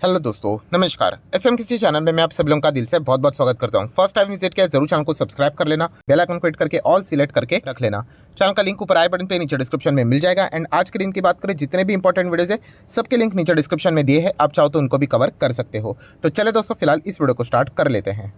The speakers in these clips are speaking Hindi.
हेलो दोस्तों, नमस्कार। एसएम किसी चैनल में मैं आप सब लोगों का दिल से बहुत बहुत स्वागत करता हूं। फर्स्ट टाइम विजिट किया जरूर चैनल को सब्सक्राइब कर लेना, बेल आइकन को हिट करके ऑल सिलेक्ट करके रख लेना। चैनल का लिंक ऊपर आई बटन पे नीचे डिस्क्रिप्शन में मिल जाएगा। एंड आज के दिन की बात करें, जितने भी इंपॉर्टेंट वीडियोज है सबके लिंक नीचे डिस्क्रिप्शन में दिए हैं, आप चाहो तो उनको भी कवर कर सकते हो। तो चले दोस्तों, फिलहाल इस वीडियो को स्टार्ट कर लेते हैं।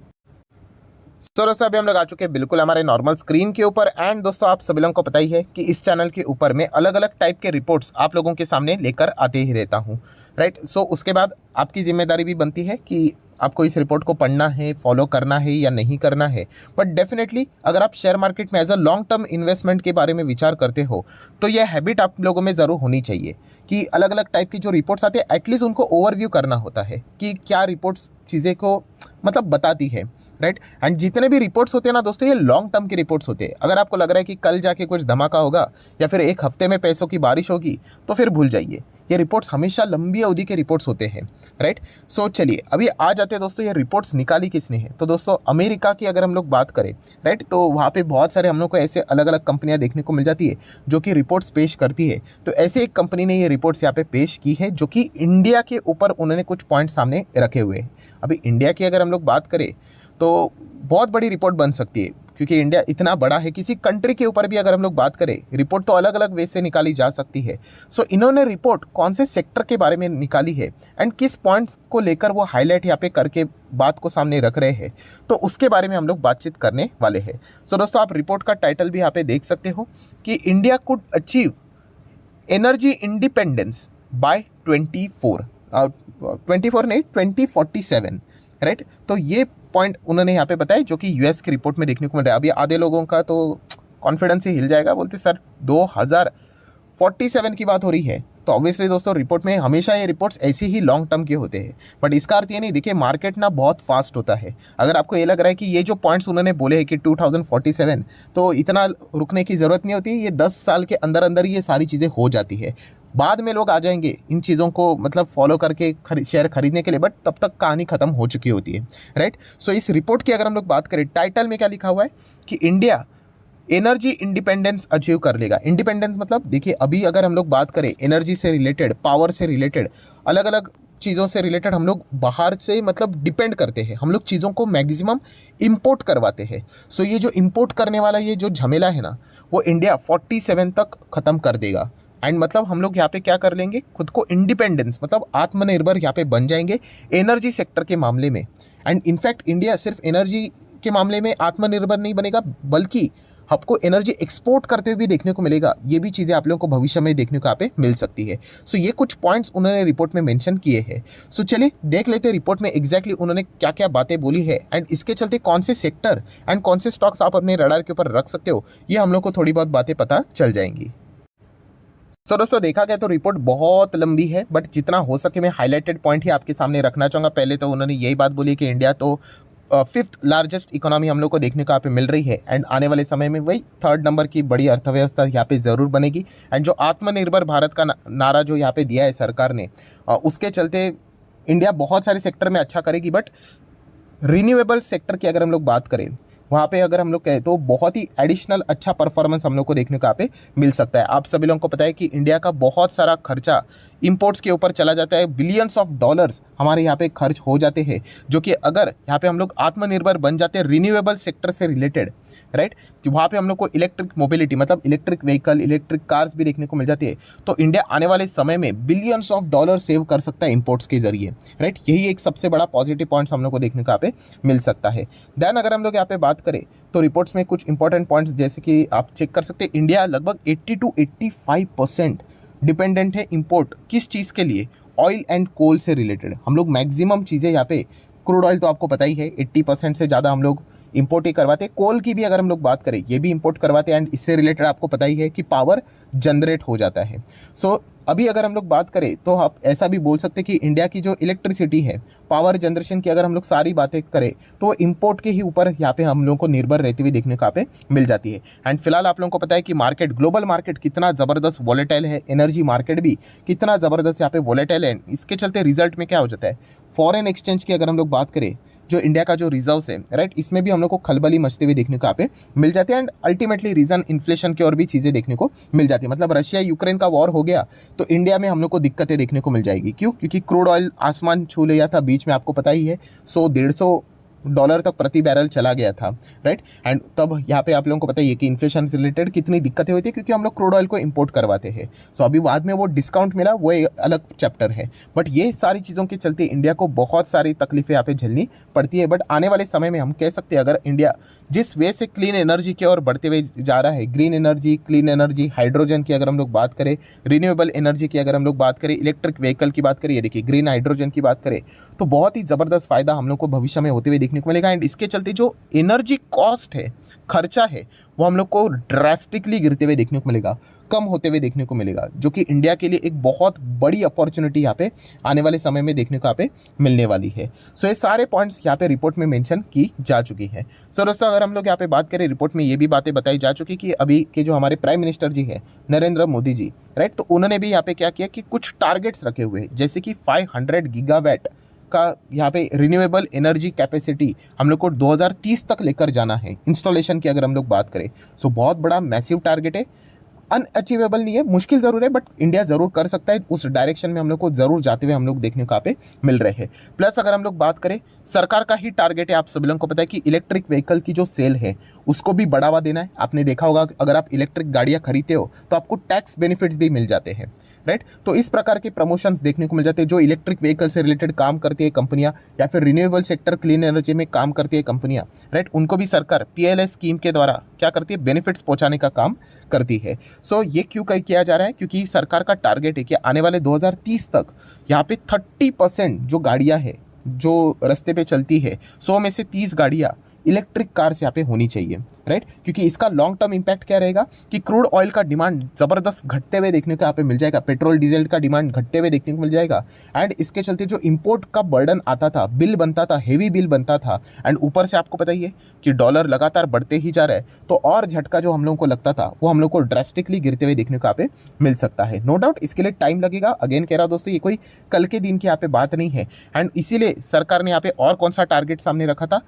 तो दोस्तों अभी हम लोग आ चुके हैं बिल्कुल हमारे नॉर्मल स्क्रीन के ऊपर। एंड दोस्तों आप सभी लोगों को पता ही है कि इस चैनल के ऊपर मैं अलग अलग टाइप के रिपोर्ट्स आप लोगों के सामने लेकर आते ही रहता हूं, राइट। सो उसके बाद आपकी जिम्मेदारी भी बनती है कि आपको इस रिपोर्ट को पढ़ना है, फॉलो करना है या नहीं करना है। बट डेफिनेटली अगर आप शेयर मार्केट में as a long term investment के बारे में विचार करते हो तो यह हैबिट आप लोगों में ज़रूर होनी चाहिए कि अलग अलग टाइप की जो रिपोर्ट्स आती है एटलीस्ट उनको ओवरव्यू करना होता है कि क्या रिपोर्ट्स चीज़ें को मतलब बताती है, राइट। एंड जितने भी रिपोर्ट्स होते हैं ना दोस्तों, ये लॉन्ग टर्म के रिपोर्ट्स होते हैं। अगर आपको लग रहा है कि कल जाके कुछ धमाका होगा या फिर एक हफ्ते में पैसों की बारिश होगी तो फिर भूल जाइए। ये रिपोर्ट्स हमेशा लंबी अवधि के रिपोर्ट्स होते हैं, राइट। सो चलिए अभी आ जाते हैं दोस्तों, ये रिपोर्ट्स निकाली किसने है। तो दोस्तों अमेरिका की अगर हम लोग बात करें, राइट, तो वहाँ पे बहुत सारे हम लोग को ऐसे अलग अलग कंपनियाँ देखने को मिल जाती है जो कि रिपोर्ट्स पेश करती है। तो ऐसे एक कंपनी ने ये रिपोर्ट्स यहाँ पे पेश की है जो कि इंडिया के ऊपर उन्होंने कुछ पॉइंट सामने रखे हुए हैं। अभी इंडिया की अगर हम लोग बात करें तो बहुत बड़ी रिपोर्ट बन सकती है, क्योंकि इंडिया इतना बड़ा है। किसी कंट्री के ऊपर भी अगर हम लोग बात करें, रिपोर्ट तो अलग अलग वे से निकाली जा सकती है। सो इन्होंने रिपोर्ट कौन से सेक्टर के बारे में निकाली है एंड किस पॉइंट्स को लेकर वो हाईलाइट यहाँ पे करके बात को सामने रख रहे हैं, तो उसके बारे में हम लोग बातचीत करने वाले हैं। सो दोस्तों आप रिपोर्ट का टाइटल भी यहाँ पे देख सकते हो कि India could achieve energy independence bye 24 नहीं 2047, राइट। तो ये पॉइंट उन्होंने यहाँ पे बताया जो कि यूएस की रिपोर्ट में देखने को मिल रहा है। अभी आधे लोगों का तो कॉन्फिडेंस ही हिल जाएगा, बोलते सर 2047 की बात हो रही है। तो ऑब्वियसली दोस्तों रिपोर्ट में हमेशा ये रिपोर्ट्स ऐसे ही लॉन्ग टर्म के होते हैं। बट इसका अर्थ ये नहीं, देखिए मार्केट ना बहुत फास्ट होता है। अगर आपको ये लग रहा है कि ये जो पॉइंट्स उन्होंने बोले हैं कि 2047, तो इतना रुकने की ज़रूरत नहीं होती। ये 10 साल के अंदर अंदर ये सारी चीज़ें हो जाती है। बाद में लोग आ जाएंगे इन चीज़ों को मतलब फॉलो करके शेयर खरीदने के लिए, बट तब तक कहानी खत्म हो चुकी होती है, राइट। सो इस रिपोर्ट की अगर हम लोग बात करें, टाइटल में क्या लिखा हुआ है कि इंडिया एनर्जी इंडिपेंडेंस अचीव कर लेगा। इंडिपेंडेंस मतलब देखिए अभी अगर हम लोग बात करें एनर्जी से रिलेटेड, पावर से रिलेटेड, अलग अलग चीज़ों से रिलेटेड हम लोग बाहर से मतलब डिपेंड करते हैं। हम लोग चीज़ों को मैक्सिमम इंपोर्ट करवाते हैं। सो ये जो इंपोर्ट करने वाला ये जो झमेला है ना, वो इंडिया 47 तक ख़त्म कर देगा। एंड मतलब हम लोग यहाँ पे क्या कर लेंगे, खुद को इंडिपेंडेंस मतलब आत्मनिर्भर यहाँ पे बन जाएंगे एनर्जी सेक्टर के मामले में। एंड इनफैक्ट इंडिया सिर्फ एनर्जी के मामले में आत्मनिर्भर नहीं बनेगा, बल्कि आपको एनर्जी एक्सपोर्ट करते हुए भी देखने को मिलेगा। ये भी चीज़ें आप लोगों को भविष्य में देखने को यहाँ पे मिल सकती है। सो ये कुछ पॉइंट्स उन्होंने रिपोर्ट में मेंशन किए हैं। सो चलिए देख लेते हैं रिपोर्ट में एग्जैक्टली उन्होंने क्या क्या बातें बोली है एंड इसके चलते कौन से सेक्टर एंड कौन से स्टॉक्स आप अपने रडार के ऊपर रख सकते हो, ये हम लोग को थोड़ी बहुत बातें पता चल जाएंगी। सो दोस्तों देखा गया तो रिपोर्ट बहुत लंबी है, बट जितना हो सके मैं हाईलाइटेड पॉइंट ही आपके सामने रखना चाहूँगा। पहले तो उन्होंने यही बात बोली कि इंडिया तो 5th लार्जेस्ट इकोनॉमी हम लोग को देखने को यहाँ पे मिल रही है एंड आने वाले समय में वही 3rd नंबर की बड़ी अर्थव्यवस्था यहाँ पे ज़रूर बनेगी। एंड जो आत्मनिर्भर भारत का नारा जो यहाँ पे दिया है सरकार ने, उसके चलते इंडिया बहुत सारे सेक्टर में अच्छा करेगी। बट रिन्यूएबल सेक्टर की अगर हम लोग बात करें, वहाँ पे अगर हम लोग कहें तो बहुत ही एडिशनल अच्छा परफॉर्मेंस हम लोग को देखने को यहाँ पे मिल सकता है। आप सभी लोगों को पता है कि इंडिया का बहुत सारा खर्चा इंपोर्ट्स के ऊपर चला जाता है। बिलियंस ऑफ डॉलर्स हमारे यहाँ पे खर्च हो जाते हैं, जो कि अगर यहाँ पे हम लोग आत्मनिर्भर बन जाते हैं रिन्यूएबल सेक्टर से रिलेटेड, राइट, वहाँ पे हम लोग को इलेक्ट्रिक मोबिलिटी मतलब इलेक्ट्रिक व्हीकल, इलेक्ट्रिक कार्स भी देखने को मिल जाती है। तो इंडिया आने वाले समय में बिलियंस ऑफ डॉलर सेव कर सकता है इंपोर्ट्स के जरिए, राइट। यही एक सबसे बड़ा पॉजिटिव पॉइंट्स हम लोग को देखने को यहाँ पे मिल सकता है। देन अगर हम लोग यहाँ पे बात करें तो रिपोर्ट्स में कुछ इंपॉर्टेंट पॉइंट्स जैसे कि आप चेक कर सकते हैं, इंडिया लगभग 80 to 85% डिपेंडेंट है इंपोर्ट किस चीज़ के लिए, ऑयल एंड कोल से रिलेटेड। हम लोग मैक्सिमम चीज़ें यहाँ पे, क्रूड ऑयल तो आपको पता ही है 80% से ज़्यादा हम लोग इंपोर्ट ही करवाते हैं। कोल की भी अगर हम लोग बात करें, ये भी इंपोर्ट करवाते हैं। एंड इससे रिलेटेड आपको पता ही है कि पावर जनरेट हो जाता है। सो अभी अगर हम लोग बात करें तो आप ऐसा भी बोल सकते हैं कि इंडिया की जो इलेक्ट्रिसिटी है, पावर जनरेशन की अगर हम लोग सारी बातें करें तो इंपोर्ट के ही ऊपर यहाँ पे हम लोगों को निर्भर रहते हुए देखने को यहाँ पे मिल जाती है। एंड फिलहाल आप लोगों को पता है कि मार्केट, ग्लोबल मार्केट कितना ज़बरदस्त वॉलेटाइल है, एनर्जी मार्केट भी कितना ज़बरदस्त यहाँ पे वॉलेटाइल है। इसके चलते रिजल्ट में क्या हो जाता है, फॉरेन एक्सचेंज की अगर हम लोग बात करें जो इंडिया का जो रिजर्व्स है, राइट, इसमें भी हम लोग को खलबली मचते हुए देखने को यहाँ पे मिल जाते हैं। एंड अल्टीमेटली रीजन इन्फ्लेशन की और भी चीज़ें देखने को मिल जाती है। मतलब रशिया यूक्रेन का वॉर हो गया तो इंडिया में हम लोग को दिक्कतें देखने को मिल जाएगी। क्यों? क्योंकि क्रूड ऑयल आसमान छू लिया था बीच में, आपको पता ही है, $100-150 तक प्रति बैरल चला गया था, राइट। एंड तब यहाँ पे आप लोगों को पता ही है कि इन्फ्लेशन से रिलेटेड कितनी दिक्कतें हुई थी, क्योंकि हम लोग क्रूड ऑयल को इंपोर्ट करवाते हैं। सो अभी बाद में वो डिस्काउंट मिला, वो एक अलग चैप्टर है। बट ये सारी चीज़ों के चलते इंडिया को बहुत सारी तकलीफें यहाँ पे झेलनी पड़ती है। बट आने वाले समय में हम कह सकते हैं, अगर इंडिया जिस वे से क्लीन एनर्जी की ओर बढ़ते हुए जा रहा है, green energy, clean energy, hydrogen की अगर हम लोग बात करें, रिन्यूएबल एनर्जी की अगर हम लोग बात करें, इलेक्ट्रिक व्हीकल की बात करें, ये देखिए ग्रीन हाइड्रोजन की बात करें, तो बहुत ही ज़बरदस्त फायदा हम लोग को भविष्य में होते हुए देखने को मिलेगा। एंड इसके चलते जो एनर्जी कॉस्ट है, खर्चा है, वो हम लोग को ड्रास्टिकली गिरते हुए देखने को मिलेगा, कम होते हुए देखने को मिलेगा, जो कि इंडिया के लिए एक बहुत बड़ी अपॉर्चुनिटी यहाँ पे आने वाले समय में देखने को यहाँ पे मिलने वाली है। सो ये सारे पॉइंट्स यहाँ पे रिपोर्ट में मेंशन की जा चुकी है। सो दोस्तों, अगर हम लोग यहाँ पे बात करें, रिपोर्ट में ये भी बातें बताई जा चुकी कि अभी के जो हमारे प्राइम मिनिस्टर जी है, नरेंद्र मोदी जी, राइट, तो उन्होंने भी यहाँ पे क्या किया कि कुछ टारगेट्स रखे हुए हैं, जैसे कि 500 गीगावाट का यहाँ पे रिन्यूएबल एनर्जी कैपेसिटी हम लोग को 2030 तक लेकर जाना है इंस्टॉलेशन की अगर हम लोग बात करें। सो बहुत बड़ा मैसिव टारगेट है, अनअचीवेबल नहीं है, मुश्किल ज़रूर है, बट इंडिया ज़रूर कर सकता है। उस डायरेक्शन में हम लोग को ज़रूर जाते हुए हम लोग देखने को यहाँ पे मिल रहे हैं। प्लस अगर हम लोग बात करें, सरकार का ही टारगेट है, आप सभी लोगों को पता है कि इलेक्ट्रिक व्हीकल की जो सेल है उसको भी बढ़ावा देना है। आपने देखा होगा अगर आप इलेक्ट्रिक गाड़ियाँ खरीदते हो तो आपको टैक्स बेनिफिट्स भी मिल जाते हैं, राइट। तो इस प्रकार के प्रमोशंस देखने को मिल जाते हैं। जो इलेक्ट्रिक व्हीकल से रिलेटेड काम करती है कंपनियां, या फिर रिन्यूएबल सेक्टर क्लीन एनर्जी में काम करती है कंपनियां, राइट, उनको भी सरकार PLI स्कीम के द्वारा क्या करती है, बेनिफिट्स पहुंचाने का काम करती है। सो ये क्यों किया जा रहा है? क्योंकि सरकार का टारगेट है कि आने वाले 2030 तक यहाँ पे 30% जो गाड़ियाँ है जो रास्ते पे चलती है, 100 में से 30 गाड़ियाँ इलेक्ट्रिक कार्स यहाँ पे होनी चाहिए, राइट। क्योंकि इसका लॉन्ग टर्म इम्पैक्ट क्या रहेगा कि क्रूड ऑयल का डिमांड ज़बरदस्त घटते हुए देखने को यहाँ पे मिल जाएगा, पेट्रोल डीजल का डिमांड घटते हुए देखने को मिल जाएगा। एंड इसके चलते जो इंपोर्ट का बर्डन आता था, बिल बनता था, हेवी बिल बनता था, एंड ऊपर से आपको पता ही है कि डॉलर लगातार बढ़ते ही जा रहा है, तो और झटका जो हम लोगों को लगता था वो हम लोग को ड्रास्टिकली गिरते हुए देखने को यहाँ पे मिल सकता है। नो डाउट इसके लिए टाइम लगेगा। अगेन कह रहा हूँ दोस्तों, ये कोई कल के दिन की यहाँ पे बात नहीं है। एंड इसीलिए सरकार ने यहाँ पे और कौन सा टारगेट सामने रखा था,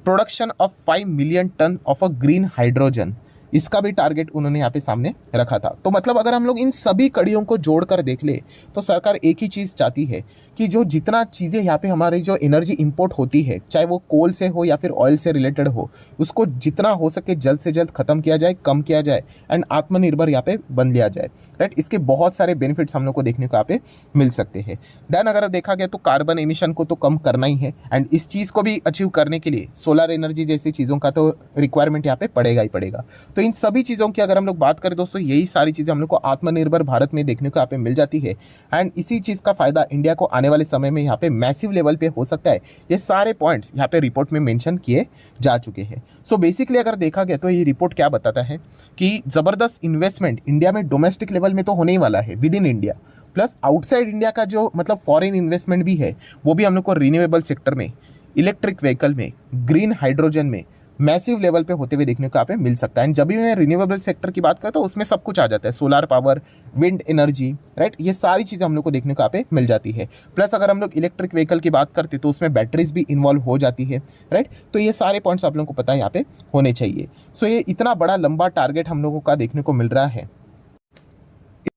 production of 5 million ton of a green hydrogen, इसका भी टारगेट उन्होंने यहाँ पे सामने रखा था। तो मतलब अगर हम लोग इन सभी कड़ियों को जोड़कर देख ले तो सरकार एक ही चीज़ चाहती है कि जो जितना चीज़ें यहाँ पे हमारी जो एनर्जी इंपोर्ट होती है, चाहे वो कोल से हो या फिर ऑयल से रिलेटेड हो, उसको जितना हो सके जल्द से जल्द खत्म किया जाए, कम किया जाए, एंड आत्मनिर्भर यहाँ पे बन लिया जाए, राइट। इसके बहुत सारे बेनिफिट्स हम लोग को देखने को यहाँ पे मिल सकते हैं। देन अगर देखा गया तो कार्बन एमिशन को तो कम करना ही है, एंड इस चीज़ को भी अचीव करने के लिए सोलर एनर्जी जैसी चीज़ों का तो रिक्वायरमेंट यहाँ पे पड़ेगा ही पड़ेगा। तो इन सभी चीज़ों की अगर हम लोग बात करें दोस्तों, यही सारी चीज़ें हम लोग को आत्मनिर्भर भारत में देखने को यहाँ पे मिल जाती है। एंड इसी चीज़ का फायदा इंडिया को आने वाले समय में यहाँ पे मैसिव लेवल पे हो सकता है। ये सारे पॉइंट्स यहाँ पे रिपोर्ट में मेंशन किए जा चुके हैं। सो बेसिकली अगर देखा गया तो ये रिपोर्ट क्या बताता है कि ज़बरदस्त इन्वेस्टमेंट इंडिया में डोमेस्टिक लेवल में तो होने ही वाला है with in India, plus outside India का जो मतलब फॉरेन इन्वेस्टमेंट भी है वो भी हम लोग को रिन्यूएबल सेक्टर में, इलेक्ट्रिक व्हीकल में, ग्रीन हाइड्रोजन में मैसिव लेवल पे होते हुए देखने को यहाँ पे मिल सकता है। एंड जब भी मैं रिन्यूएबल सेक्टर की बात करता हूँ उसमें सब कुछ आ जाता है, solar power, wind energy, right, ये सारी चीज़ें हम लोग को देखने को यहाँ पे मिल जाती है। प्लस अगर हम लोग इलेक्ट्रिक व्हीकल की बात करते तो उसमें बैटरीज भी इन्वॉल्व हो जाती है, राइट। तो ये सारे पॉइंट्स आप लोगों को पता है यहाँ पे होने चाहिए। सो ये इतना बड़ा लंबा टारगेट हम लोगों का देखने को मिल रहा है,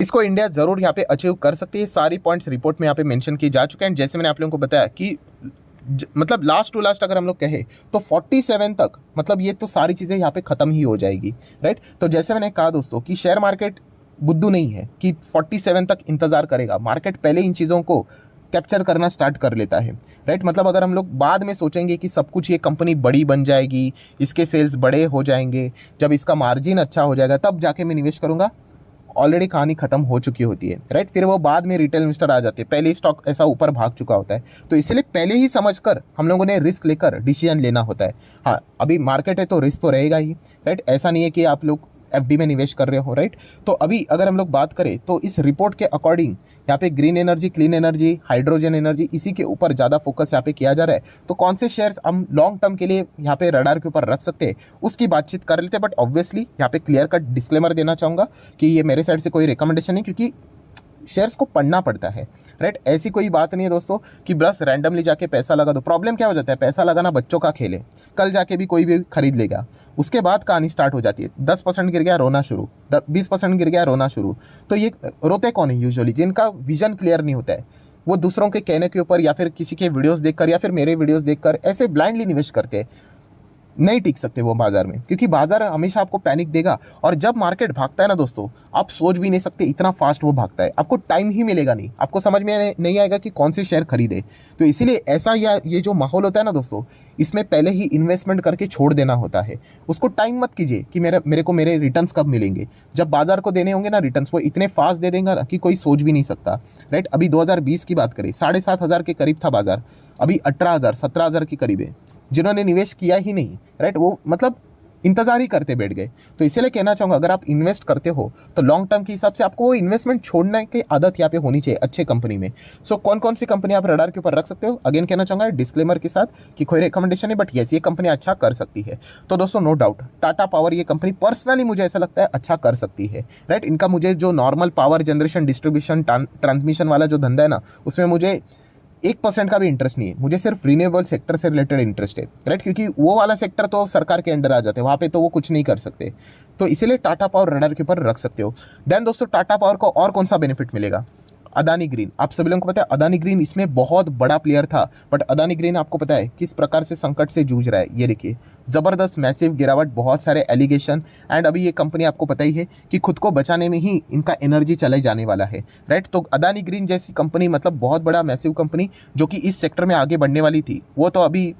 इसको इंडिया ज़रूर यहाँ पे अचीव कर सकती है। सारी पॉइंट्स रिपोर्ट में यहाँ पे मेंशन किए जा चुके हैं। जैसे मैंने आप लोगों को बताया कि मतलब लास्ट टू लास्ट अगर हम लोग कहें तो 47 तक मतलब ये तो सारी चीज़ें यहाँ पे ख़त्म ही हो जाएगी, राइट। तो जैसे मैंने कहा दोस्तों कि शेयर मार्केट बुद्धू नहीं है कि 47 तक इंतज़ार करेगा, मार्केट पहले इन चीज़ों को कैप्चर करना स्टार्ट कर लेता है, राइट। मतलब अगर हम लोग बाद में सोचेंगे कि सब कुछ ये कंपनी बड़ी बन जाएगी, इसके सेल्स बड़े हो जाएंगे, जब इसका मार्जिन अच्छा हो जाएगा तब जाके मैं निवेश करूँगा, ऑलरेडी कहानी खत्म हो चुकी होती है, राइट। फिर वो बाद में रिटेल इन्वेस्टर आ जाते हैं, पहले ही स्टॉक ऐसा ऊपर भाग चुका होता है। तो इसलिए पहले ही समझकर हम लोगों ने रिस्क लेकर डिसीजन लेना होता है। हाँ, अभी मार्केट है तो रिस्क तो रहेगा ही, राइट। ऐसा नहीं है कि आप लोग FD में निवेश कर रहे हो, राइट। तो अभी अगर हम लोग बात करें तो इस रिपोर्ट के अकॉर्डिंग यहाँ पे green energy, clean energy, hydrogen energy, इसी के ऊपर ज़्यादा फोकस यहाँ पे किया जा रहा है। तो कौन से शेयर्स हम लॉन्ग टर्म के लिए यहाँ पे रडार के ऊपर रख सकते हैं उसकी बातचीत कर लेते हैं। बट ऑब्वियसली यहाँ पे क्लियर कट डिस्क्लेमर देना चाहूँगा कि ये मेरे साइड से कोई रिकमेंडेशन नहीं, क्योंकि शेयर्स को पढ़ना पड़ता है, राइट। ऐसी कोई बात नहीं है दोस्तों कि बस रैंडमली जाके पैसा लगा दो। प्रॉब्लम क्या हो जाता है, पैसा लगाना बच्चों का खेल है, कल जाके भी कोई भी खरीद लेगा, उसके बाद कहानी स्टार्ट हो जाती है। 10% गिर गया रोना शुरू, 20% गिर गया रोना शुरू। तो ये रोते कौन है यूजुअली, जिनका विजन क्लियर नहीं होता है। वो दूसरों के कहने के ऊपर या फिर किसी के वीडियोस देखकर या फिर मेरे वीडियोस देखकर ऐसे ब्लाइंडली निवेश करते हैं। नहीं टिक सकते वो बाजार में, क्योंकि बाजार हमेशा आपको पैनिक देगा। और जब मार्केट भागता है ना दोस्तों, आप सोच भी नहीं सकते इतना फास्ट वो भागता है। आपको टाइम ही मिलेगा नहीं, आपको समझ में नहीं आएगा कि कौन से शेयर खरीदे। तो इसीलिए ऐसा या ये जो माहौल होता है ना दोस्तों, इसमें पहले ही इन्वेस्टमेंट करके छोड़ देना होता है। उसको टाइम मत कीजिए कि मेरे को मेरे रिटर्न्स कब मिलेंगे। जब बाजार को देने होंगे ना रिटर्न्स, वो इतने फास्ट दे देंगे ना कि कोई सोच भी नहीं सकता, राइट। अभी 2020 की बात करें, 7,500 के करीब था बाजार, अभी 18,000 17,000 के करीब है। जिन्होंने निवेश किया ही नहीं, राइट, वो मतलब इंतजार ही करते बैठ गए। तो इसीलिए कहना चाहूँगा, अगर आप इन्वेस्ट करते हो तो लॉन्ग टर्म के हिसाब से आपको वो इन्वेस्टमेंट छोड़ने की आदत यहाँ पे होनी चाहिए अच्छे कंपनी में। सो कौन कौन सी कंपनी आप रडार के ऊपर रख सकते हो, अगेन कहना चाहूँगा डिस्क्लेमर के साथ कि कोई रिकमेंडेशन है, बट यस ये कंपनी अच्छा कर सकती है। तो दोस्तों नो डाउट टाटा पावर ये कंपनी पर्सनली मुझे ऐसा लगता है अच्छा कर सकती है, राइट। इनका मुझे जो normal power generation distribution transmission वाला जो धंधा है ना, उसमें मुझे 1% का भी इंटरेस्ट नहीं है। मुझे सिर्फ रिन्यूएबल सेक्टर से रिलेटेड इंटरेस्ट है, राइट, क्योंकि वो वाला सेक्टर तो सरकार के अंडर आ जाते हैं, वहाँ पे तो वो कुछ नहीं कर सकते। तो इसीलिए टाटा पावर रडार के ऊपर रख सकते हो। देन दोस्तों टाटा पावर को और कौन सा बेनिफिट मिलेगा, अदानी ग्रीन। आप सभी लोगों को पता है अदानी ग्रीन इसमें बहुत बड़ा प्लेयर था, बट अदानी ग्रीन आपको पता है किस प्रकार से संकट से जूझ रहा है। ये देखिए ज़बरदस्त मैसिव गिरावट, बहुत सारे एलिगेशन, एंड अभी ये कंपनी आपको पता ही है कि खुद को बचाने में ही इनका एनर्जी चले जाने वाला है, राइट। तो अदानी ग्रीन जैसी कंपनी, मतलब बहुत बड़ा मैसिव कंपनी जो कि इस सेक्टर में आगे बढ़ने वाली थी, वो तो अभी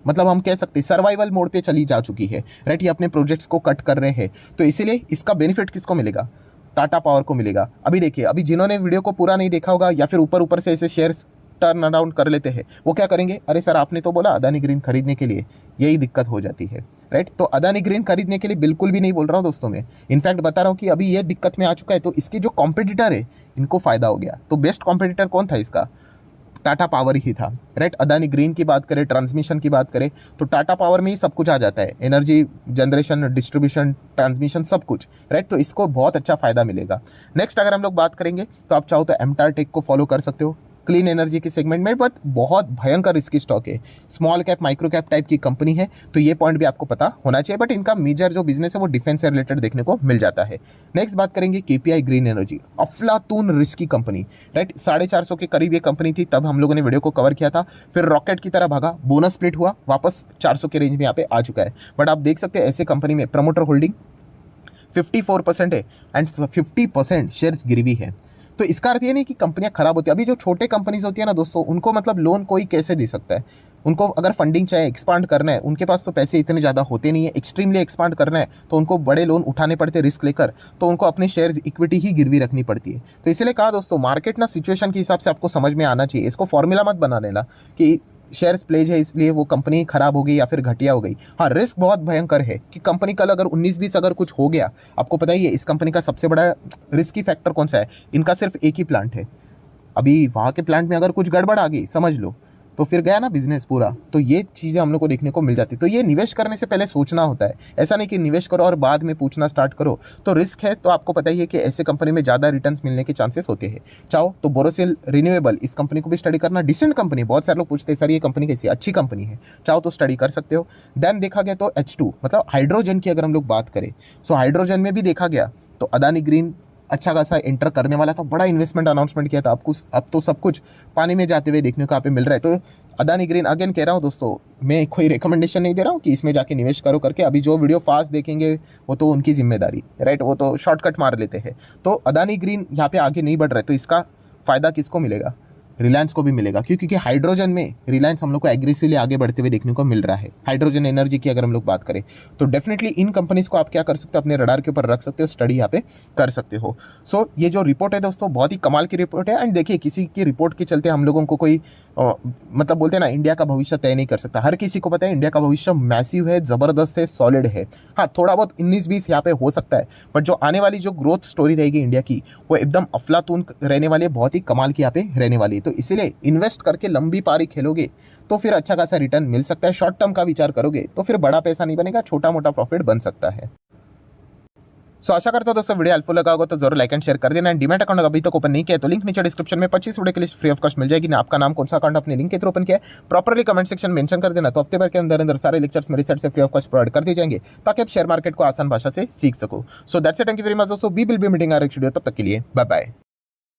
मतलब हम कह सकते हैं सर्वाइवल मोड पे चली जा चुकी है, राइट। ये अपने प्रोजेक्ट्स को कट कर रहे हैं। तो इसीलिए इसका बेनिफिट किसको मिलेगा, टाटा पावर को मिलेगा। अभी देखिए, अभी जिन्होंने वीडियो को पूरा नहीं देखा होगा या फिर ऊपर ऊपर से ऐसे शेयर्स टर्न अराउंड कर लेते हैं, वो क्या करेंगे, अरे सर आपने तो बोला अदानी ग्रीन खरीदने के लिए, यही दिक्कत हो जाती है, राइट। तो अदानी ग्रीन खरीदने के लिए बिल्कुल भी नहीं बोल रहा हूँ दोस्तों मैं, इनफैक्ट बता रहा हूँ कि अभी ये दिक्कत में आ चुका है, तो इसके जो कॉम्पिटिटर है इनको फायदा हो गया। तो बेस्ट कॉम्पिटिटर कौन था इसका, टाटा पावर ही था, राइट। अदानी ग्रीन की बात करें, ट्रांसमिशन की बात करें, तो टाटा पावर में ही सब कुछ आ जाता है, एनर्जी जनरेशन, डिस्ट्रीब्यूशन, ट्रांसमिशन, सब कुछ, राइट। तो इसको बहुत अच्छा फायदा मिलेगा। नेक्स्ट अगर हम लोग बात करेंगे तो आप चाहो तो एमटार टेक को फॉलो कर सकते हो, क्लीन एनर्जी के सेगमेंट में, बट बहुत भयंकर रिस्की स्टॉक है, small cap micro cap type की कंपनी है। तो ये पॉइंट भी आपको पता होना चाहिए, बट इनका मेजर जो बिजनेस है वो डिफेंस से रिलेटेड देखने को मिल जाता है। नेक्स्ट बात करेंगे केपीआई ग्रीन एनर्जी, अफलातून रिस्की कंपनी, राइट। 450 के करीब ये कंपनी थी, तब हम लोगों ने वीडियो को कवर किया था। फिर रॉकेट की तरह भागा, बोनस स्प्लिट हुआ, वापस 400 के रेंज में यहाँ पे आ चुका है। बट आप देख सकते हैं ऐसे कंपनी में प्रमोटर होल्डिंग 54% है एंड 50% शेयर्स गिरवी है। तो इसका अर्थ ये नहीं कि कंपनियां खराब होती है। अभी जो छोटे कंपनीज होती है ना दोस्तों, उनको मतलब लोन कोई कैसे दे सकता है, उनको अगर फंडिंग चाहिए, एक्सपांड करना है, उनके पास तो पैसे इतने ज़्यादा होते नहीं है, एक्सट्रीमली एक्सपांड करना है तो उनको बड़े लोन उठाने पड़ते रिस्क लेकर, तो उनको अपने शेयर्स इक्विटी ही गिरवी रखनी पड़ती है। तो इसलिए कहा दोस्तों, मार्केट ना सिचुएशन के हिसाब से आपको समझ में आना चाहिए, इसको फॉर्मूला मत बना लेना कि शेयर्स प्लेज है इसलिए वो कंपनी खराब हो गई या फिर घटिया हो गई। हाँ, रिस्क बहुत भयंकर है कि कंपनी कल अगर 19-20 अगर कुछ हो गया, आपको पता ही है इस कंपनी का सबसे बड़ा रिस्की फैक्टर कौन सा है, इनका सिर्फ एक ही प्लांट है। अभी वहाँ के प्लांट में अगर कुछ गड़बड़ आ गई समझ लो, तो फिर गया ना बिजनेस पूरा। तो ये चीज़ें हम लोग को देखने को मिल जाती। तो ये निवेश करने से पहले सोचना होता है, ऐसा नहीं कि निवेश करो और बाद में पूछना स्टार्ट करो। तो रिस्क है, तो आपको पता ही है कि ऐसे कंपनी में ज़्यादा रिटर्न्स मिलने के चांसेस होते हैं। चाहो तो बोरोसिल रिन्यूएबल, इस कंपनी को भी स्टडी करना, डिसेंट कंपनी। बहुत सारे लोग पूछते हैं सर ये कंपनी कैसी, अच्छी कंपनी है, चाहो तो स्टडी कर सकते हो। देन देखा गया तो H2 मतलब हाइड्रोजन की अगर हम लोग बात करें, सो हाइड्रोजन में भी देखा गया तो अदानी ग्रीन अच्छा खासा एंटर करने वाला था, बड़ा इन्वेस्टमेंट अनाउंसमेंट किया था। आपको अब तो सब कुछ पानी में जाते हुए देखने को यहाँ पे मिल रहा है। तो अदानी ग्रीन अगेन कह रहा हूँ दोस्तों, मैं कोई रिकमेंडेशन नहीं दे रहा हूँ कि इसमें जाके निवेश करो करके। अभी जो वीडियो फास्ट देखेंगे वो तो उनकी जिम्मेदारी, राइट, वो तो शॉर्टकट मार लेते हैं। तो अदानी ग्रीन यहाँ पे आगे नहीं बढ़ रहा है, तो इसका फ़ायदा किसको मिलेगा, रिलायंस को भी मिलेगा, क्योंकि हाइड्रोजन में रिलायंस हम लोग को एग्रेसिवली आगे बढ़ते हुए देखने को मिल रहा है। हाइड्रोजन एनर्जी की अगर हम लोग बात करें तो डेफिनेटली इन कंपनीज को आप क्या कर सकते हो, अपने रडार के ऊपर रख सकते हो, स्टडी यहाँ पे कर सकते हो। सो ये जो रिपोर्ट है दोस्तों बहुत ही कमाल की रिपोर्ट है। एंड देखिए, किसी की रिपोर्ट के चलते हम लोगों को कोई मतलब बोलते हैं ना, इंडिया का भविष्य तय नहीं कर सकता। हर किसी को पता है इंडिया का भविष्य मैसिव है, ज़बरदस्त है, सॉलिड है। हाँ, थोड़ा बहुत 19-20 यहाँ पे हो सकता है, बट जो आने वाली जो ग्रोथ स्टोरी रहेगी इंडिया की, वो एकदम अफलातून रहने वाली है, बहुत ही कमाल की यहाँ पे रहने वाली है। तो इसीलिए इन्वेस्ट करके लंबी पारी खेलोगे तो फिर अच्छा खासा रिटर्न मिल सकता है। शॉर्ट टर्म का विचार करोगे तो फिर बड़ा पैसा नहीं बनेगा, छोटा मोटा प्रॉफिट बन सकता है। सो आशा करता हूं दोस्तों वीडियो हेल्पफुल लगा होगा तो जरूर लाइक एंड शेयर कर देना। एंड डीमैट अकाउंट अभी तक ओपन नहीं किया तो लिंक नीचे डिस्क्रिप्शन में 25 वीडियो के लिए फ्री ऑफ कॉस्ट मिल जाएगी ना। आपका नाम कौन सा अकाउंट अपने लिंक के थ्रू ओपन किया है प्रॉपरली कमेंट सेक्शन में मेंशन कर देना, तो हफ्ते भर के अंदर अंदर सारे लेक्चर्स मेरी साइड से फ्री ऑफ कॉस्ट प्रोवाइड कर दिए जाएंगे ताकि आप शेयर मार्केट को आसान भाषा से सीख सको। So that's it, thank you very much दोस्तों, we will be meeting our next video, तब तक के लिए बाय बाय।